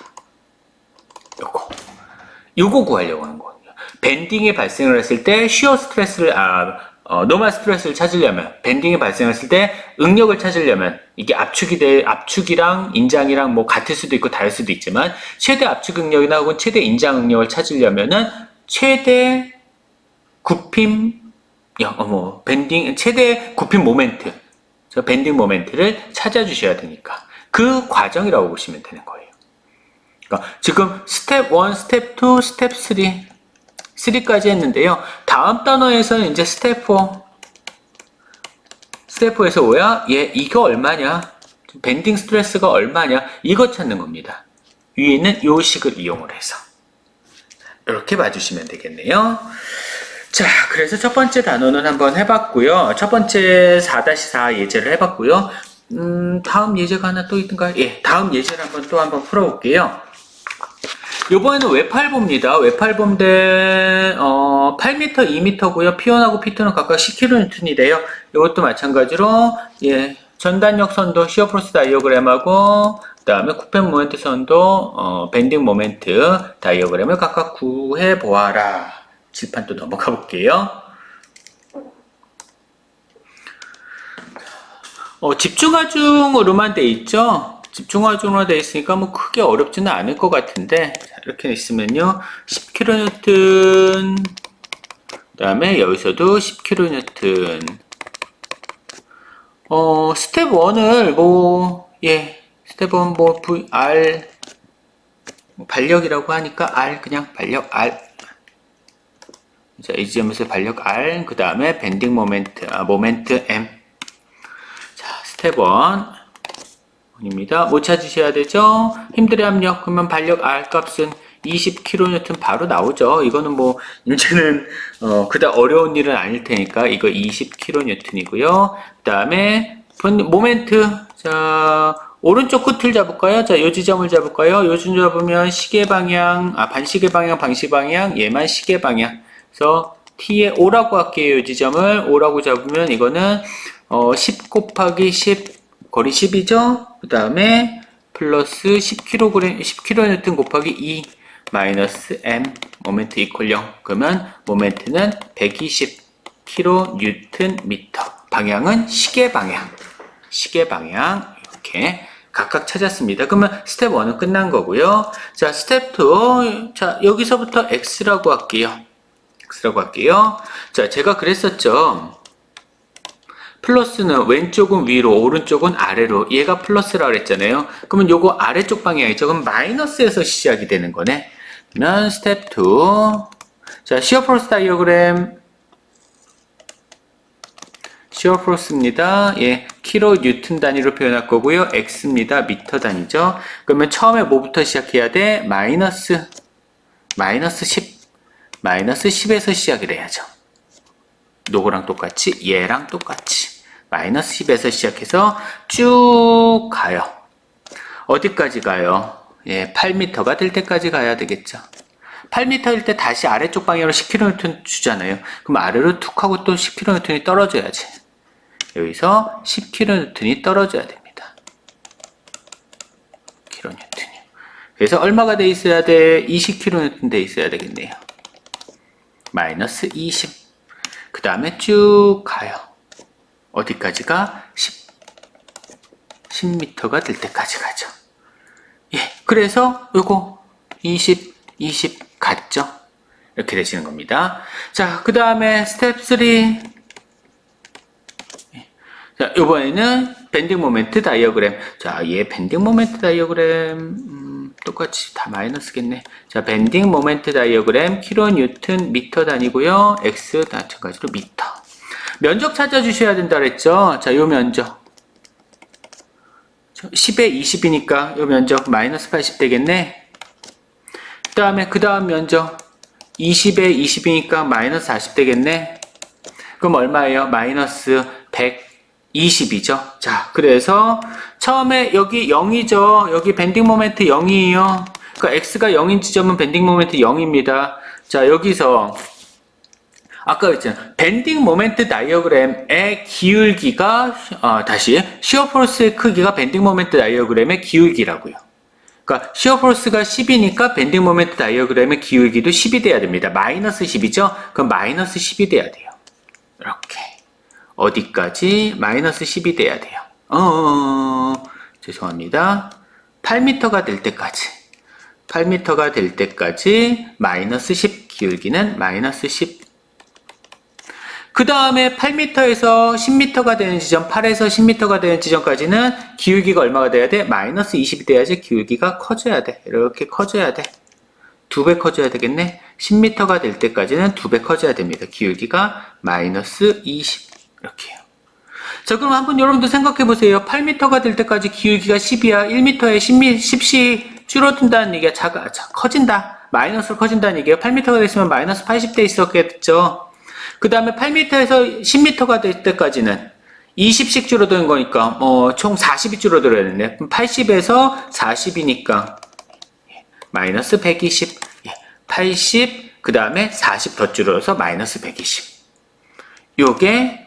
요거 구하려고 하는 거예요. 밴딩이 발생을 했을 때 시어 스트레스를 노멀 스트레스를 찾으려면 밴딩이 발생했을 때 응력을 찾으려면 이게 압축이랑 인장이랑 뭐 같을 수도 있고 다를 수도 있지만 최대 압축 응력이나 혹은 최대 인장 응력을 찾으려면은 최대 굽힘 최대 굽힘 모멘트 밴딩 모멘트를 찾아주셔야 되니까 그 과정이라고 보시면 되는 거예요. 그러니까 지금 스텝 1, 스텝 2, 스텝 3까지 했는데요. 다음 단어에서는 이제 스텝 4. 스텝 4에서 뭐야? 이거 얼마냐? 밴딩 스트레스가 얼마냐? 이거 찾는 겁니다. 위에 있는 요 식을 이용을 해서. 이렇게 봐주시면 되겠네요. 자, 그래서 첫 번째 단어는 한번 해봤고요. 첫 번째 4-4 예제를 해봤고요. 다음 예제가 하나 또 있던가요? 다음 예제를 한번 풀어볼게요. 요번에는 외팔보입니다. 외팔보인데 8m, 2m고요. P1하고 P2는 각각 10kN이래요. 이것도 마찬가지로 전단력 선도 시어 포스 다이어그램하고 그 다음에 쿠펜 모멘트 선도 밴딩 모멘트 다이어그램을 각각 구해 보아라. 칠판 또 넘어가 볼게요. 집중하중으로만 돼 있죠. 집중화중으로 되어 있으니까 뭐 크게 어렵지는 않을 것 같은데 자, 이렇게 있으면요 10kN 그 다음에 여기서도 10kN 스텝 1을 스텝 1 VR 반력이라고 하니까 R 그냥 반력 R 자, 이 지점에서 반력 R 그 다음에 밴딩 모멘트 모멘트 M 자 스텝 1 입니다. 뭐 찾으셔야 되죠? 힘들의 압력 그러면 반력 R 값은 20kN 바로 나오죠. 이거는 뭐 이제는 그다음 어려운 일은 아닐 테니까 이거 20kN이고요. 그 다음에 모멘트 자 오른쪽 끝을 잡을까요? 자, 요 지점을 잡을까요? 요 지점 잡으면 시계 방향 반시계 방향 방시 방향 얘만 시계 방향. 그래서 T에 O라고 할게요. 요 지점을 O라고 잡으면 이거는 10 곱하기 10 거리 10이죠? 그 다음에 플러스 10kN 곱하기 2 마이너스 M 모멘트 이퀄 0 그러면 모멘트는 120kN 방향은 시계 방향 이렇게 각각 찾았습니다. 그러면 스텝 1은 끝난 거고요. 자 스텝 2 자 여기서부터 X라고 할게요. 자 제가 그랬었죠. 플러스는 왼쪽은 위로, 오른쪽은 아래로. 얘가 플러스라 그랬잖아요. 그러면 요거 아래쪽 방향이죠. 그럼 마이너스에서 시작이 되는 거네. 그러면 스텝 2. 자, 시어 포스 다이어그램. 시어 포스입니다. 킬로 뉴턴 단위로 표현할 거고요. X입니다. 미터 단위죠. 그러면 처음에 뭐부터 시작해야 돼? 마이너스 마이너스 10. 마이너스 10에서 시작을 해야죠. 요거랑 똑같이 얘랑 똑같이 마이너스 10에서 시작해서 쭉 가요. 어디까지 가요? 예, 8m가 될 때까지 가야 되겠죠. 8m일 때 다시 아래쪽 방향으로 10kN 주잖아요. 그럼 아래로 툭 하고 또 10kN이 떨어져야지. 여기서 10kN이 떨어져야 됩니다. kN. 그래서 얼마가 돼 있어야 돼? 20kN 돼 있어야 되겠네요. 마이너스 20. 그 다음에 쭉 가요. 어디까지가? 10m가 될 때까지 가죠. 예, 그래서 요거 20, 20 같죠? 이렇게 되시는 겁니다. 자, 그 다음에 스텝 3. 자, 요번에는 밴딩 모멘트 다이어그램. 자, 얘 밴딩 모멘트 다이어그램 똑같이 다 마이너스겠네. 자, 밴딩 모멘트 다이어그램 킬로뉴턴 미터 단위고요. x 마찬가지로 미터. 면적 찾아주셔야 된다 그랬죠? 자, 요 면적 10에 20이니까 요 면적 마이너스 80 되겠네. 그 다음 면적 20에 20이니까 마이너스 40 되겠네. 그럼 얼마예요? 마이너스 120이죠. 자, 그래서 처음에 여기 0이죠. 여기 밴딩 모멘트 0이에요. 그러니까 x가 0인 지점은 밴딩 모멘트 0입니다. 자, 여기서 아까 그랬잖아요. 밴딩 모멘트 다이어그램의 기울기가 다시 시어 포스의 크기가 밴딩 모멘트 다이어그램의 기울기라고요. 그러니까 시어 포스가 10이니까 밴딩 모멘트 다이어그램의 기울기도 10이 돼야 됩니다. 마이너스 10이죠? 그럼 마이너스 10이 돼야 돼요. 이렇게. 어디까지? 마이너스 10이 돼야 돼요. 죄송합니다. 8m가 될 때까지. 8m가 될 때까지 마이너스 10, 기울기는 마이너스 10. 그 다음에 8m에서 10m가 되는 지점, 8에서 10m가 되는 지점까지는 기울기가 얼마가 돼야 돼? 마이너스 20이 돼야지 기울기가 커져야 돼. 이렇게 커져야 돼. 2배 커져야 되겠네. 10m가 될 때까지는 2배 커져야 됩니다. 기울기가 마이너스 20. 이렇게요. 자, 그럼 한번 여러분들 생각해 보세요. 8m가 될 때까지 기울기가 10이야. 1m에 10씩 줄어든다는 얘기가 커진다. 마이너스로 커진다는 얘기예요. 8m가 됐으면 마이너스 80대 있었겠죠. 그 다음에 8m에서 10m가 될 때까지는 20씩 줄어드는 거니까 총 40이 줄어들어야 되네. 그럼 80에서 40이니까 마이너스 120, 80, 그 다음에 40 더 줄어서 마이너스 120. 요게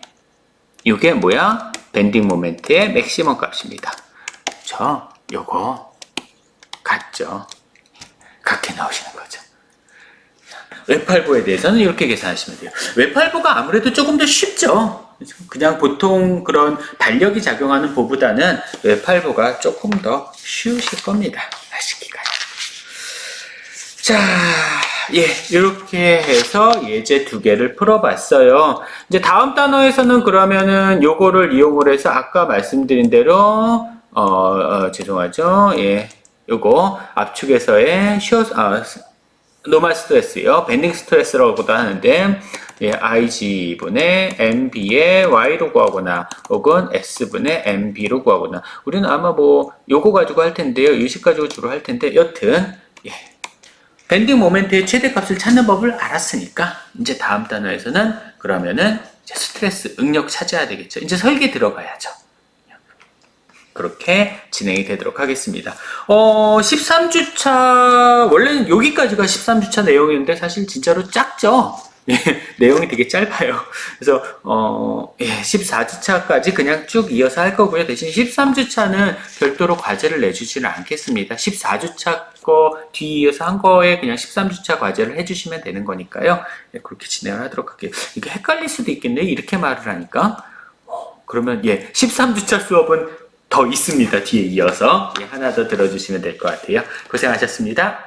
뭐야? 밴딩 모멘트의 맥시멈 값입니다. 요거 같죠? 그렇게 나오시는 거죠. 웹8보에 대해서는 이렇게 계산하시면 돼요. 웹8보가 아무래도 조금 더 쉽죠. 그냥 보통 그런 달력이 작용하는 보보다는 웹8보가 조금 더 쉬우실 겁니다. 하시기가. 자, 예, 이렇게 해서 예제 2개를 풀어봤어요. 이제 다음 단어에서는 그러면은 요거를 이용을 해서 아까 말씀드린 대로 죄송하죠. 예, 요거 압축에서의 노멀 스트레스요. 밴딩 스트레스라고도 하는데, 예, IG분의 MB의 Y로 구하거나, 혹은 S분의 MB로 구하거나, 우리는 아마 요거 가지고 할 텐데요. 유식 가지고 주로 할 텐데, 여튼, 예. 밴딩 모멘트의 최대값을 찾는 법을 알았으니까, 이제 다음 단어에서는, 그러면은, 이제 스트레스, 응력 찾아야 되겠죠. 이제 설계 들어가야죠. 그렇게 진행이 되도록 하겠습니다. 13주차, 원래는 여기까지가 13주차 내용이었는데 사실 진짜로 작죠? 예, 내용이 되게 짧아요. 그래서, 14주차까지 그냥 쭉 이어서 할 거고요. 대신 13주차는 별도로 과제를 내주지는 않겠습니다. 14주차 거 뒤이어서 한 거에 그냥 13주차 과제를 해주시면 되는 거니까요. 예, 그렇게 진행을 하도록 할게요. 이게 헷갈릴 수도 있겠네요. 이렇게 말을 하니까. 그러면, 13주차 수업은 더 있습니다. 뒤에 이어서 하나 더 들어주시면 될 것 같아요. 고생하셨습니다.